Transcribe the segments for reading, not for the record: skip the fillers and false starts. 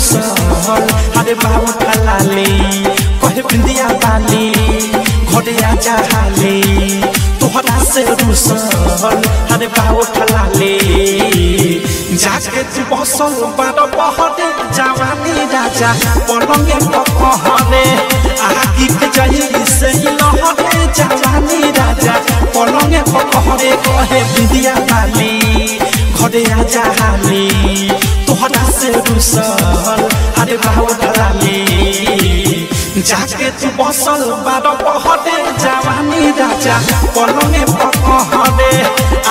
रुसल अरे बाबू ठलाले कहे बिंदिया बाली घरे आजा हाले तोहरा से रुसल अरे बाबू ठलाले जाके तू बसल बारो बहरे जवानी राजा पलंगे पकहरे आगी के जाई से लहरे जवानी राजा पलंगे पकहरे कहे बिंदिया बाली घरे आजा हाले तोहरा से रुसल अरे बाबू ठलाले जाके तू बसल बारो बहरे जवानी राजा पलंगे पकहरे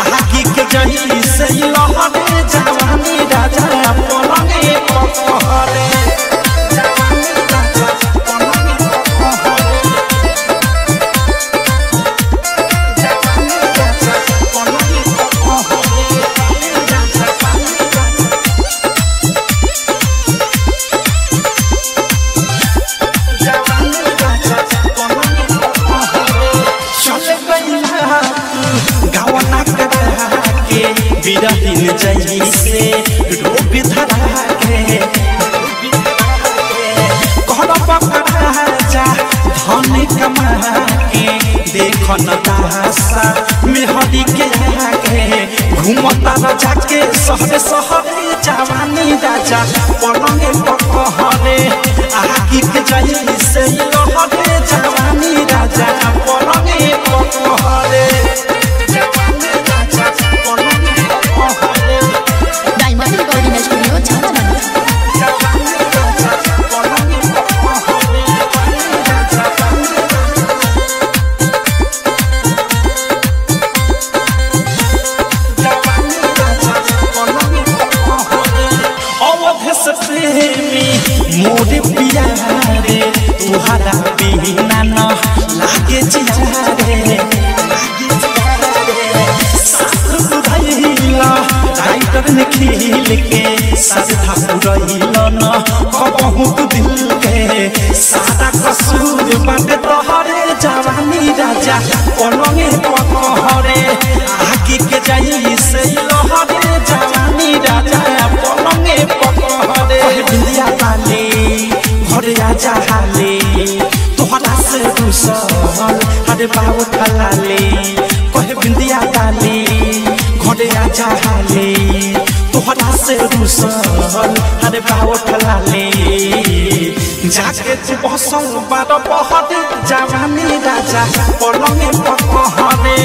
आगी के जाई से लहरे जवानी राजा पलंगे पकहरे बिरहिन जैसे रोग धरा के घर पकड़ा जा धन कमा के देख न दासा मेहदी के आगे घूमता न जाके शहर शहर जवानी राजा पलंगे पकहरे आगी के जैसे लहरे जवानी राजा पलंगे पकहरे मोरे प्यारे तुहरा बिना न लागे जियारे साथ भइला राइटर ने खिल के साधा पुरइला न बहुत दिल के सादा कसूर बाटे तोहरे जवानी राजा पलंगे पकहरे आगे के जाई से लहरे जवानी राजा पलंगे पकहरे बिंदिया बाली घरे आजा हाले तोहरा से रुसल अरे बाबू ठलाले कहे बिंदिया बाली घरे आजा हाले तोहरा से रुसल अरे बाबू ठलाले जाके तू बसल बारो बहरे जवानी राजा पलंगे पकहरे।